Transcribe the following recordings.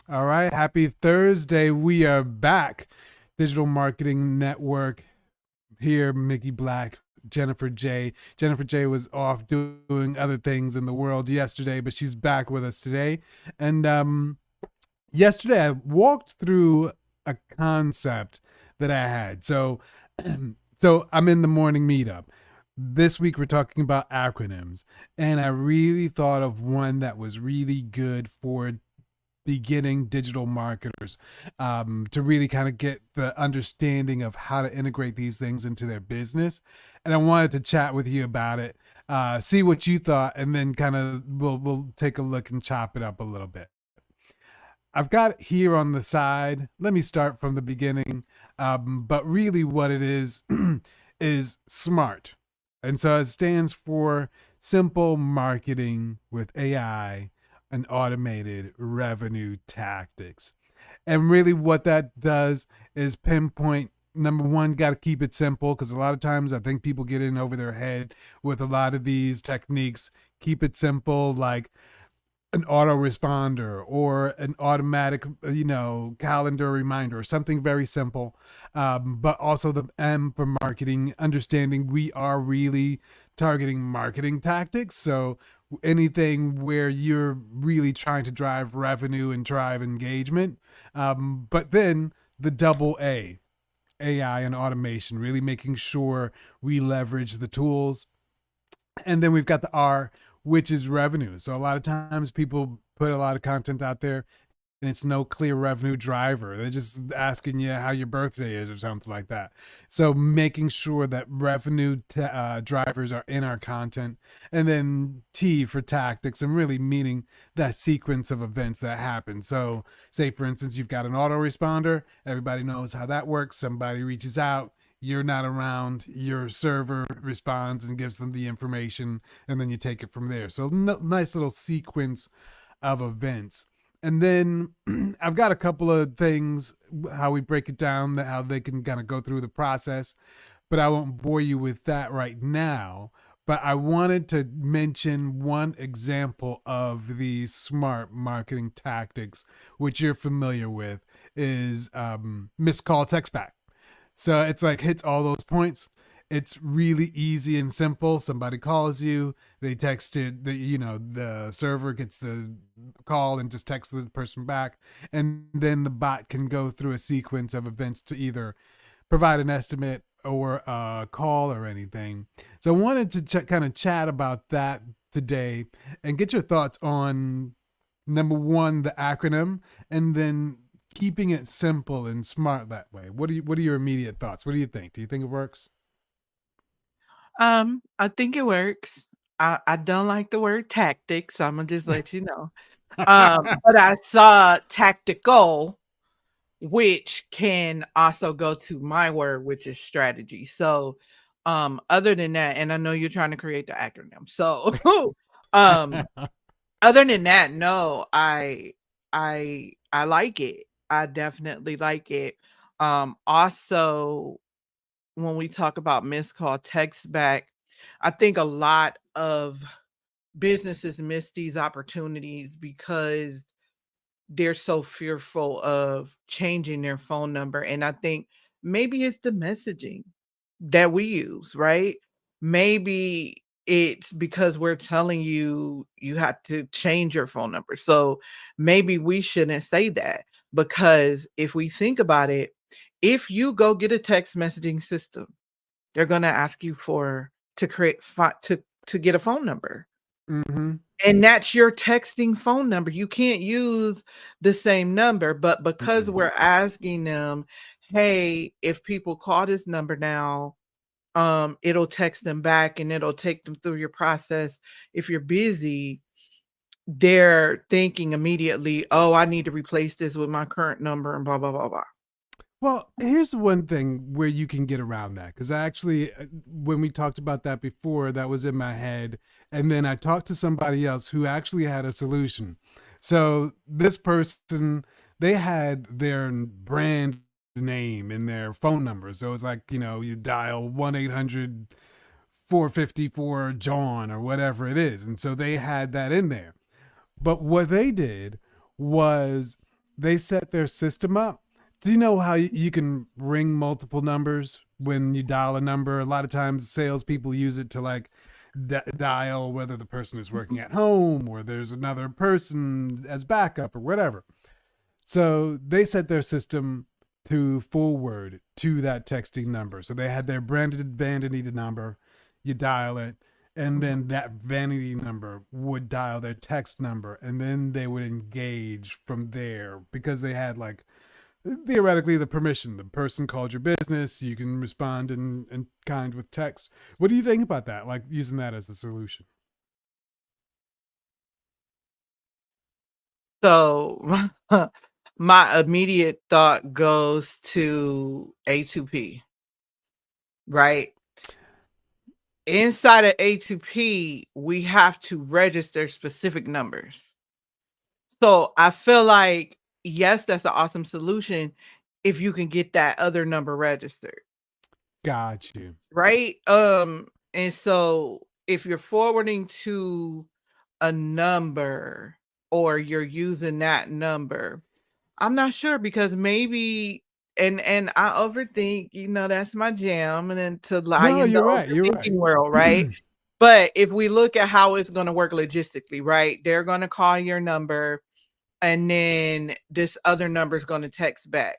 All right. Happy Thursday. We are back. Digital Marketing Network here. Mickey Black, Jennifer J. Jennifer J was off doing other things in the world yesterday, but she's back with us today. And yesterday I walked through a concept that I had. So I'm in the morning meetup. This week we're talking about acronyms, and I really thought of one that was really good for beginning digital marketers, to really kind of get the understanding of how to integrate these things into their business. And I wanted to chat with you about it, see what you thought, and then kind of we'll take a look and chop it up a little bit. I've got it here on the side. Let me start from the beginning. But really, what it is is SMART. And so it stands for Simple Marketing with AI and Automated Revenue Tactics. And really, what that does is pinpoint number one, got to keep it simple because a lot of times I think people get in over their head with a lot of these techniques. Keep it simple, like an autoresponder or an automatic, calendar reminder or something very simple. But also the M for marketing, understanding we are really targeting marketing tactics. So anything where you're really trying to drive revenue and drive engagement. But then the double A, AI and automation, really making sure we leverage the tools. And then we've got the R, which is revenue. So a lot of times people put a lot of content out there and it's no clear revenue driver. They're just asking you how your birthday is or something like that. So making sure that revenue drivers are in our content. And then T for tactics, and really meaning that sequence of events that happen. So say, for instance, you've got an autoresponder. Everybody knows how that works. Somebody reaches out, you're not around, your server responds and gives them the information, and then you take it from there. So nice little sequence of events. And then I've got a couple of things, how we break it down, how they can kind of go through the process, but I won't bore you with that right now. But I wanted to mention one example of these smart marketing tactics, which you're familiar with, is missed call text back. So it's like hits all those points. It's really easy and simple. Somebody calls you, they text it, the server gets the call and just texts the person back. And then the bot can go through a sequence of events to either provide an estimate or a call or anything. So I wanted to kind of chat about that today and get your thoughts on number one, the acronym, and then keeping it simple and smart that way. What are your immediate thoughts? What do you think? Do you think it works? I think it works. I don't like the word tactics, so Imma just let you know. But I saw tactical, which can also go to my word, which is strategy. So, other than that, and I know you're trying to create the acronym. So, um, other than that, no, I like it. I definitely like it. Also, when we talk about missed call text back, I think a lot of businesses miss these opportunities because they're so fearful of changing their phone number. And I think maybe it's the messaging that we use, right? Maybe it's because we're telling you you have to change your phone number. So maybe we shouldn't say that because if we think about it, if you go get a text messaging system, they're gonna ask you for to create to get a phone number. Mm-hmm. And that's your texting phone number. You can't use the same number, but because Mm-mm. we're asking them, "Hey, if people call this number now, it'll text them back and it'll take them through your process if you're busy," they're thinking immediately, "Oh, I need to replace this with my current number and blah, blah, blah, blah." Well, here's one thing where you can get around that, because I actually, when we talked about that before, that was in my head, and then I talked to somebody else who actually had a solution. So this person, they had their brand name in their phone number. So it's like, you dial 1-800 454 John or whatever it is. And so they had that in there. But what they did was they set their system up. Do you know how you can ring multiple numbers when you dial a number? A lot of times, salespeople use it to like dial whether the person is working at home or there's another person as backup or whatever. So they set their system to forward to that texting number. So they had their branded vanity number. You dial it, and Mhm. then that vanity number would dial their text number, and then they would engage from there because they had like theoretically the permission. The person called your business. You can respond in kind with text. What do you think about that? Like using that as a solution? So my immediate thought goes to A2P, right? Inside of A2P, we have to register specific numbers. So I feel like, yes, that's an awesome solution if you can get that other number registered, Got you. right? And so if you're forwarding to a number or you're using that number, I'm not sure because maybe and I overthink, that's my jam and then to lie No, in the you're right. You're overthinking right. world, right? But if we look at how it's gonna work logistically, right? They're gonna call your number and then this other number is gonna text back.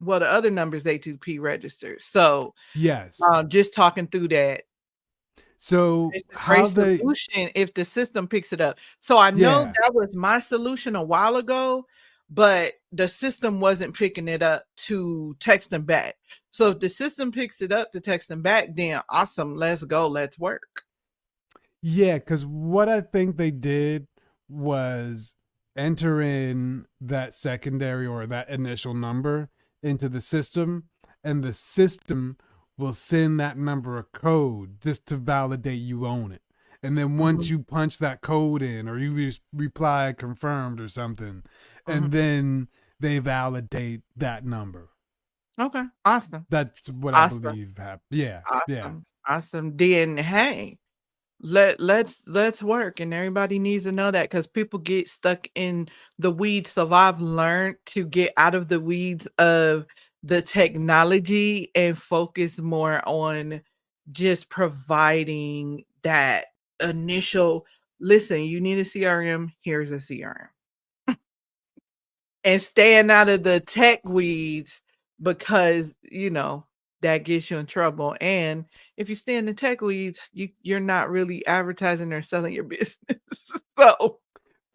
Well, the other number is A2P registered. So, Yes. just talking through that, So it's a how great they? solution if the system picks it up. So I know Yeah. that was my solution a while ago, but the system wasn't picking it up to text them back. So if the system picks it up to text them back, then awesome. Let's go. Let's work. Yeah, because what I think they did was enter in that secondary or that initial number into the system, and the system will send that number a code just to validate you own it. And then once Mhm, you punch that code in, or you reply confirmed or something, mhm. and then they validate that number. Okay. Awesome. That's what I Awesome. believe happened. Yeah, yeah. Awesome. Awesome. Then hey, let's work and everybody needs to know that because people get stuck in the weeds. So I've learned to get out of the weeds of the technology and focus more on just providing that initial listen, you need a CRM, here's a CRM. And staying out of the tech weeds because, that gets you in trouble, and if you stay in the tech weeds, you're not really advertising or selling your business. So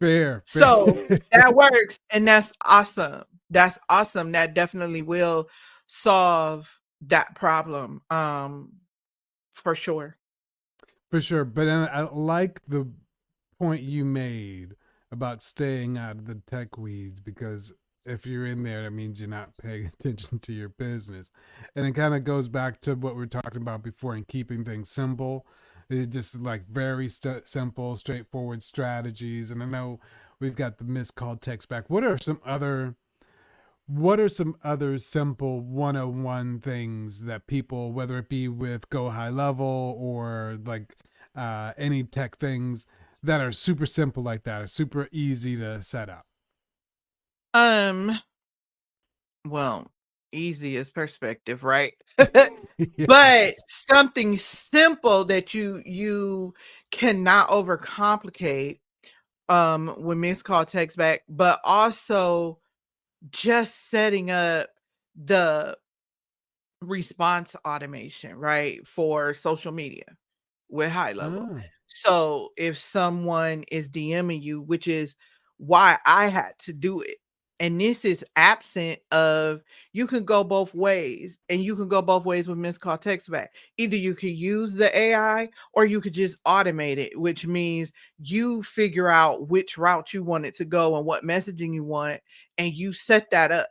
Fair, fair. so that works, and that's awesome. That's awesome. That definitely will solve that problem, for sure. For sure. But I like the point you made about staying out of the tech weeds because if you're in there, that means you're not paying attention to your business. And it kind of goes back to what we are talking about before in keeping things simple. It just like very simple, straightforward strategies. And I know we've got the missed call text back. What are some other simple 101 things that people, whether it be with Go High Level or like any tech things that are super simple like that, are super easy to set up? Um, well, easy is perspective, right? But Yes. something simple that you cannot overcomplicate, when missed call text back, but also just setting up the response automation, right, for social media with high level. Ah, So if someone is DMing you, which is why I had to do it, and this is absent of you can go both ways, and you can go both ways with missed call text back. Either you could use the AI or you could just automate it, which means you figure out which route you want it to go and what messaging you want, and you set that up.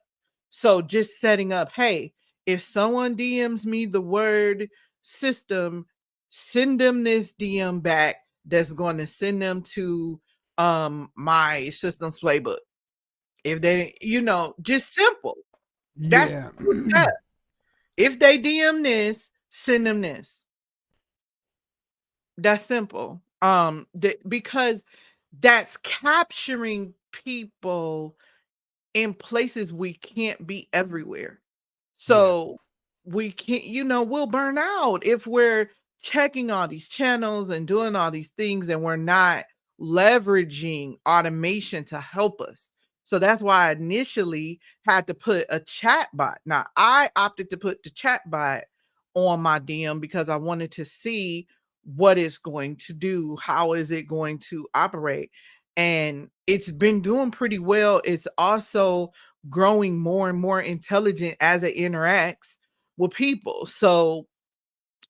So just setting up, hey, if someone DMs me the word system, send them this DM back that's going to send them to my systems playbook. If they, just simple. That's yeah. simple step. If they DM this, send them this. That's simple. Because that's capturing people in places we can't be everywhere. Yeah. So we can't, we'll burn out if we're checking all these channels and doing all these things and we're not leveraging automation to help us. So that's why I initially had to put a chat bot. Now I opted to put the chat bot on my DM because I wanted to see what it's going to do, how is it going to operate. And it's been doing pretty well. It's also growing more and more intelligent as it interacts with people. So,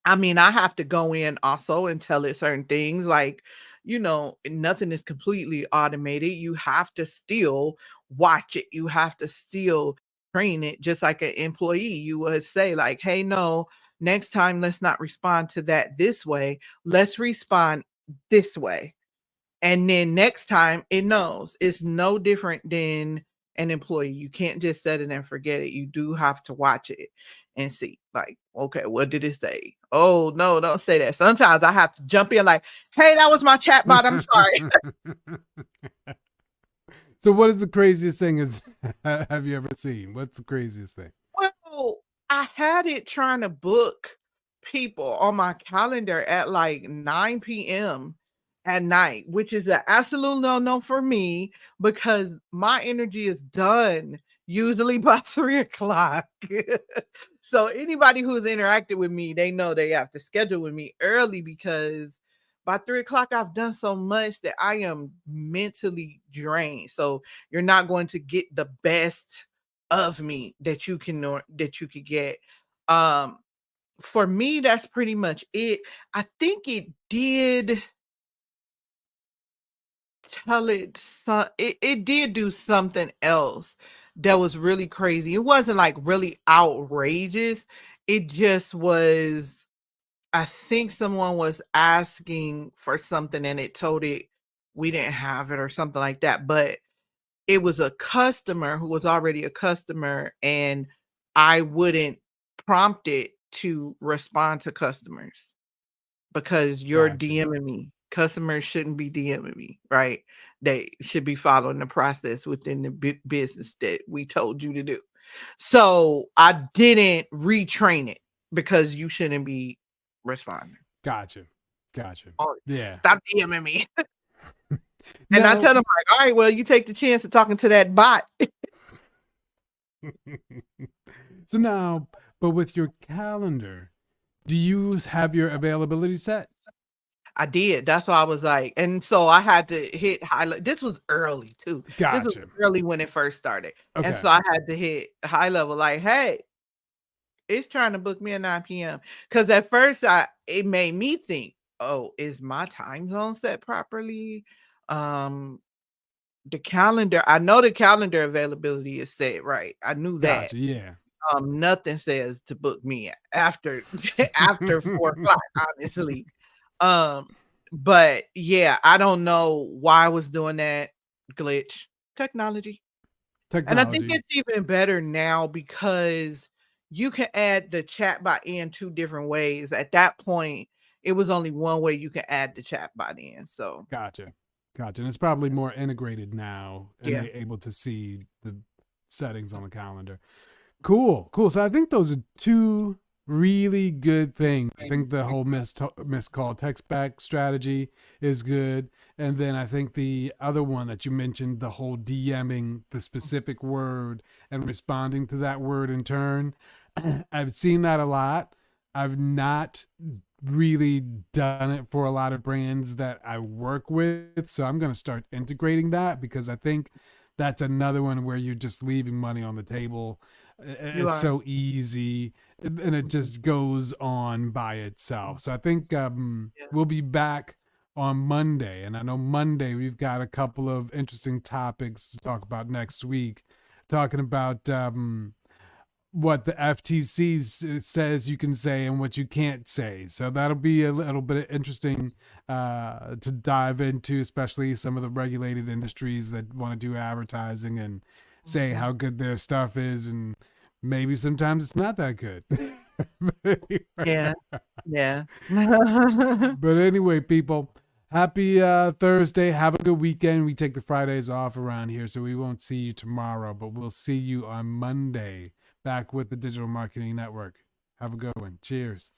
I mean, I have to go in also and tell it certain things like, nothing is completely automated. You have to still watch it. You have to still train it just like an employee. You would say like, "Hey, no, next time let's not respond to that this way. Let's respond this way." And then next time it knows. It's no different than an employee. You can't just set it and forget it. You do have to watch it and see, like, okay, what did it say? Oh, no, don't say that. Sometimes I have to jump in like, hey, that was my chat bot. I'm sorry. So what is the craziest thing is have you ever seen? What's the craziest thing? Well, I had it trying to book people on my calendar at like 9 p.m. at night, which is an absolute no-no for me because my energy is done usually by 3 o'clock. So anybody who's interacted with me, they know they have to schedule with me early because by 3 o'clock I've done so much that I am mentally drained. So you're not going to get the best of me that you could get. Um, for me, that's pretty much it. I think it did do something else that was really crazy. It wasn't like really outrageous. It just was, I think someone was asking for something and it told it we didn't have it or something like that. But it was a customer who was already a customer, and I wouldn't prompt it to respond to customers because you're Gotcha. DMing me. Customers shouldn't be DMing me, right? They should be following the process within the business that we told you to do. So I didn't retrain it because you shouldn't be responding. Gotcha. Gotcha. Oh, Yeah. stop DMing me. And I Now tell them like, all right, well, you take the chance of talking to that bot. so now, but with your calendar, do you have your availability set? I did. That's why I was like, and so I had to hit highlight. This was early too. This was Gotcha. early when it first started. And Okay. so I had to hit high level, like, hey, it's trying to book me at 9 p.m. Because at first it made me think, oh, is my time zone set properly? Um, the calendar, I know the calendar availability is set right. I knew that. Gotcha. Yeah. Nothing says to book me after after 4 o'clock, honestly. Um, but yeah, I don't know why I was doing that glitch. Technology. And I think Technology. it's even better now because you can add the chatbot in two different ways. At that point, it was only one way you can add the chatbot in. So Gotcha. Gotcha. And it's probably more integrated now and yeah. they able to see the settings on the calendar. Cool. Cool. So I think those are two really good things. I think the whole missed call text back strategy is good. And then I think the other one that you mentioned, the whole DMing the specific word and responding to that word in turn. I've seen that a lot. I've not really done it for a lot of brands that I work with. So I'm going to start integrating that because I think that's another one where you're just leaving money on the table. You It's are. so easy and it just goes on by itself. So I think Yeah. we'll be back on Monday. And I know Monday we've got a couple of interesting topics to talk about next week, talking about what the FTC says you can say and what you can't say. So that'll be a little bit interesting to dive into, especially some of the regulated industries that want to do advertising and say Mhm. how good their stuff is. And maybe sometimes it's not that good. Yeah. Yeah. But anyway, people, Happy Thursday. Have a good weekend. We take the Fridays off around here, so we won't see you tomorrow, but we'll see you on Monday back with the Digital Marketing Network. Have a good one. Cheers.